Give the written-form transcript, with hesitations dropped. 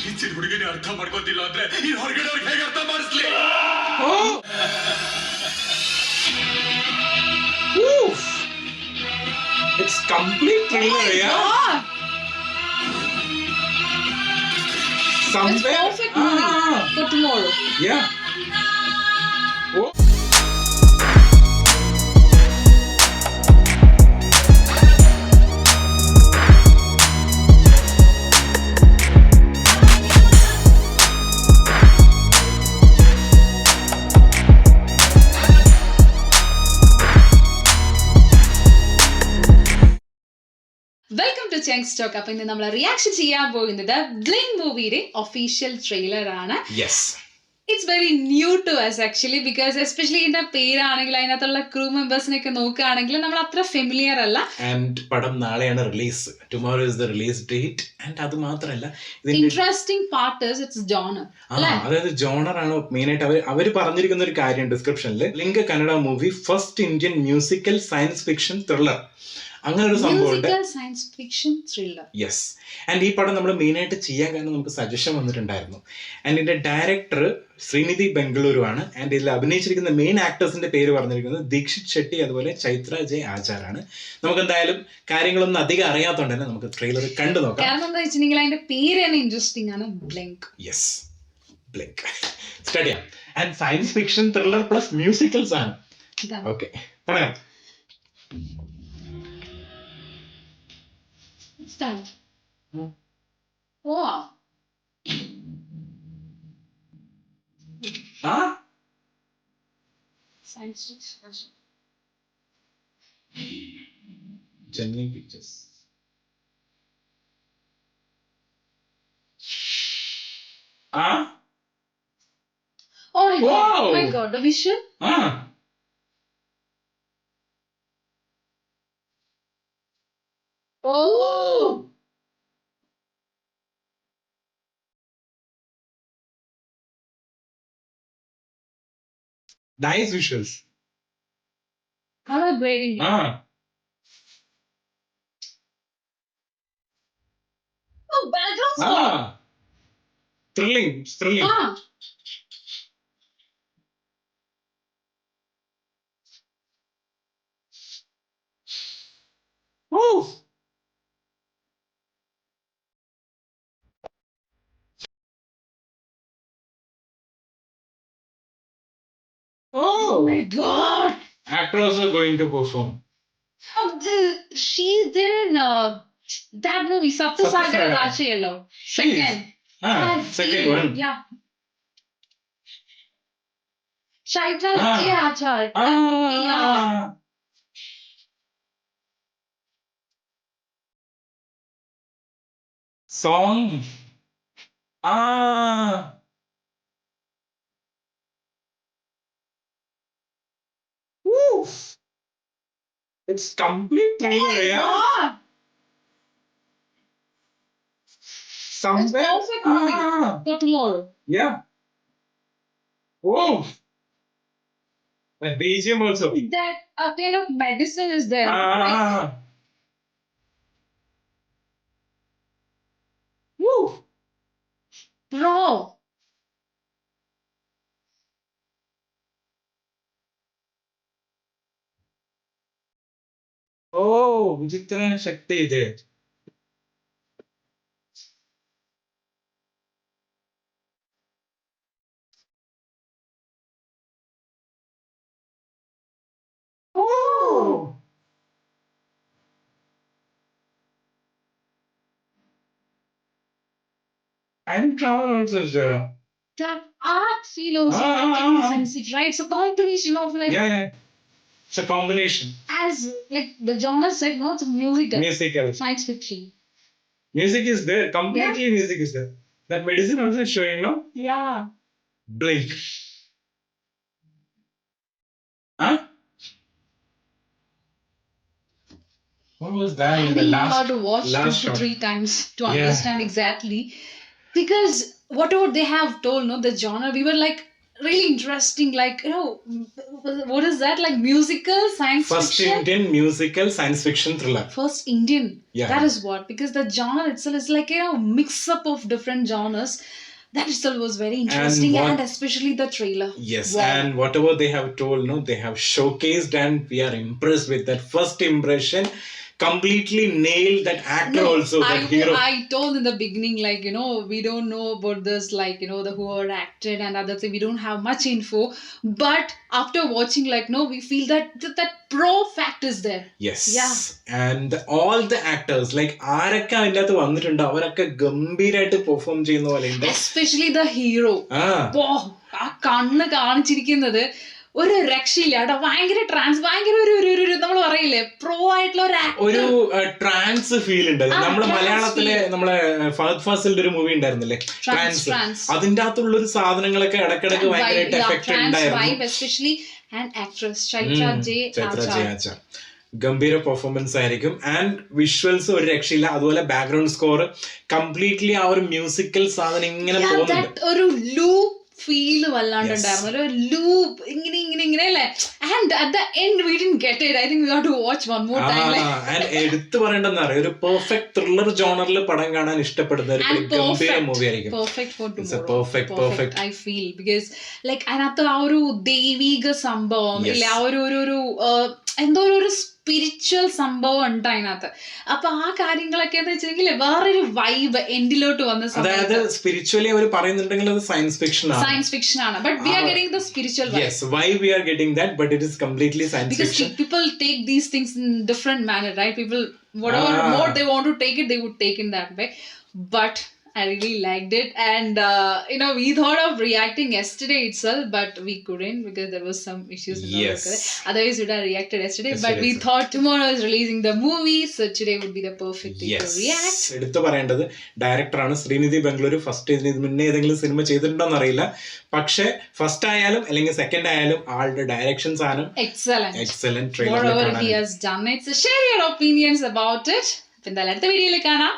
ಈ ಚಿಕ್ಕ ಹುಡುಗಿನ ಅರ್ಥ ಮಾಡ್ಕೋತಿಲ್ಲ ಅಂದ್ರೆ ಈ ಹೊರಗಡೆ ಅವ್ರಿಗೆ ಹೇಗೆ ಅರ್ಥ ಮಾಡಿಸ್ಲಿ? It's complete thriller, yeah. God. It's Somewhere. perfect movie for tomorrow. Yeah. Oh. Welcome to Chengs Stock. അപ്പൊ ഇന്ന് നമ്മൾ റിയാക്ഷൻ ചെയ്യാൻ പോകുന്നത് ബ്ലിങ്ക് മൂവിയുടെ ഒഫീഷ്യൽ ട്രെയിലർ ആണ്. Yes. It's very new to us actually, because especially ഇതിന്റെ പേരാണെങ്കിൽ അതിനകത്തുള്ള ക്രൂ മെമ്പേഴ്സിനൊക്കെ നോക്കുകയാണെങ്കിൽ നമ്മൾ അത്ര ഫെമിലിയർ അല്ല. ആൻഡ് പടം നാളെയാണ് release. Tomorrow is the release date. And അത് മാത്രമല്ല ഇൻട്രസ്റ്റിംഗ് പാർട്ട് ഇറ്റ്സ് ജോണർ. അതായത് ജോണർ ആണ് മെയിൻ ആയിട്ട് അവർ പറഞ്ഞിരിക്കുന്ന ഒരു കാര്യം ഡിസ്ക്രിപ്ഷനിൽ. Link Kannada movie first Indian musical science fiction thriller, അങ്ങനെ ഒരു സംഭവമുണ്ട്. Science fiction thriller. Yes. And ഈ പടം നമ്മൾ മെയിൻ ആയിട്ട് ചെയ്യാൻ കാരണം നമുക്ക് സജഷൻ വന്നിട്ടുണ്ടായിരുന്നു. ആൻഡ് ഇതിന്റെ ഡയറക്ടർ ശ്രീനിധി ബംഗളൂരു ആണ്. ആൻഡ് ഇതിൽ അഭിനയിച്ചിരിക്കുന്ന മെയിൻ ആക്ടേഴ്സിന്റെ പേര് പറഞ്ഞിരിക്കുന്നത് ദീക്ഷിത് ഷെട്ടി അതുപോലെ ചൈത്ര ജയ് ആചാരാണ്. നമുക്ക് എന്തായാലും കാര്യങ്ങളൊന്നും അധികം അറിയാത്തതുകൊണ്ട് തന്നെ നമുക്ക് ട്രെയിലർ കണ്ടു നോക്കാം. കാരണം എന്താ വെച്ചിട്ടുണ്ടെങ്കിൽ അതിന്റെ പേര് തന്നെ ഇൻട്രസ്റ്റിംഗ് ആണ്, ബ്ലിങ്ക്. Yes, blink. സ്റ്റാർട്ട് ചെയ്യാം. And science fiction thriller plus musicals ആണ്. ഓക്കെ, പറയാം. Start. Wow. Science fiction. Genuine pictures. Oh my god. Wow. Oh my god, the visual. Oh. Nice visuals. Color grading. Oh, background score. Thrilling, thrilling. Oh. Oh my god. Actors are going to perform. Oh, she did in that movie, Saptasagar Rachiyallo. Second. Second one. Yeah. Chaitra Achar. Yeah. Song. Woo. It's complete thriller, yeah. God. Somewhere. It's perfect movie for tomorrow. Yeah. Whoa. And BGM also. That kind of medicine is there. Right? Woo. Bro. Oh, ವಿಚಿತ್ರನ ಶಕ್ತಿ ಇದೆ. Oh. And travel also is there. That art feel also sensitive, right? It's a combination of like, Yeah. It's a combination. as like the genre said, no, it's musical. Musical. Science fiction. Music is there. Completely music is there. That medicine also is showing, no? Yeah. Blink. Huh? What was that in the We last? had to watch last 2 to shot. 3 times to Yeah. understand exactly, because whatever they have told, no, the genre, we were like, really interesting, like, what is that, like musical science First fiction? Indian musical science fiction thriller. First Indian. Yeah. That is what, because the genre itself is like, mix up of different genres. That itself was very interesting, and especially the trailer. Yes, Wow. and whatever they have told, no, they have showcased, and we are impressed with that first impression. Completely nailed that actor also, that hero. I told in the beginning, like, we don't know about this, like, the whoever acted and other thing, we don't have much info, but after watching, like, we feel that pro fact is there. Yes. Yeah. And all the actors, like ആരൊക്കെ അതിൻ്റെ അകത്ത് വന്നിട്ടുണ്ട് അവരൊക്കെ ഗംഭീരമായിട്ട് perform ചെയ്യുന്ന പോലെ ഉണ്ട്. Especially the hero. ആ കണ്ണ് കാണിച്ചിരിക്കുന്നത് ഒരു രക്ഷയില്ല കേട്ടോ. ഭയങ്കര ഒരു നമ്മൾ പറയില്ലേ പ്രോ ആയിട്ടുള്ള ഒരു ട്രാൻസ് ഫീൽ ഉണ്ട്. നമ്മള് മലയാളത്തിലെ നമ്മളെ ഫഹദ് ഫാസിലിന്റെ ഒരു മൂവി ഉണ്ടായിരുന്നില്ലേ, ട്രാൻസ്, അതിന്റെ അകത്തുള്ള ഒരു സാധനങ്ങളൊക്കെ ഇടക്കിടക്ക് ഭയങ്കരമായിട്ട് എഫക്ട് ഉണ്ടായിരുന്നു. Especially actress Chaitra J Achar, ഗംഭീര പെർഫോമൻസ് ആയിരിക്കും. ആൻഡ് വിഷ്വൽസ് ഒരു രക്ഷയില്ല. അതുപോലെ ബാക്ക്ഗ്രൗണ്ട് സ്കോർ കംപ്ലീറ്റ്ലി ആ ഒരു മ്യൂസിക്കൽ സാധനം ഇങ്ങനെ പോകുന്നുണ്ട്. ഒരു ലൂപ്പ് ഫീല് വല്ലാണ്ടുണ്ടായിരുന്നു, ഒരു ലൂപ്പ് ഇങ്ങനെ അല്ലേ. And at the end we didn't get it. I think we have to watch one more time. And എടുത്തു പറയേണ്ടെന്ന് അറിയാം, ഒരു പെർഫെക്റ്റ് ത്രില്ലർ ജോണറിൽ പടം കാണാൻ ഇഷ്ടപ്പെടുന്ന ഒരു ഗംഭീര മൂവി ആയിരിക്കും. Perfect I feel, because like അതിനകത്ത് ആ ഒരു ദൈവിക സംഭവം ഇല്ല, ആ ഒരു എന്തോ ഒരു സ്പിരിച്വൽ സംഭവം ഉണ്ട് അതിനകത്ത്. അപ്പൊ ആ കാര്യങ്ങളൊക്കെ എന്ന് വെച്ചിട്ടുണ്ടെങ്കിൽ വേറൊരു വൈബ് എൻഡിലോട്ട് വന്ന സമയത്ത്. അതായത് സ്പിരിച്വലി അവർ പറയുന്നുണ്ടെങ്കിൽ അത് സയൻസ് ഫിക്ഷൻ ആണ്, but we are getting the spiritual vibe. Yes, why we are getting that, but it is completely science fiction. Because people take these things in different manner, right? People, whatever mode they want to take it, they would take in that way. But I really liked it, and we thought of reacting yesterday itself, but we couldn't because there was some issues. Otherwise, we would have reacted yesterday. But we thought tomorrow is releasing the movie, so today would be the perfect day to react. എടുത്തു പറയേണ്ടത് ഡയറക്ടറാണ് Srinidhi Bengaluru. First ഇതിന് മുന്നേ ഏതെങ്കിലും cinema ചെയ്തിട്ടുണ്ടോ എന്നറിയില്ല, പക്ഷെ first ആയാലും അല്ലെങ്കിൽ സെക്കൻഡ് ആയാലും ആളുടെ ഡയറക്ഷൻ സാധനം excellent. Whatever he has done it, so share your opinions about it. എന്തായാലും അടുത്ത വീഡിയോയിൽ കാണാം.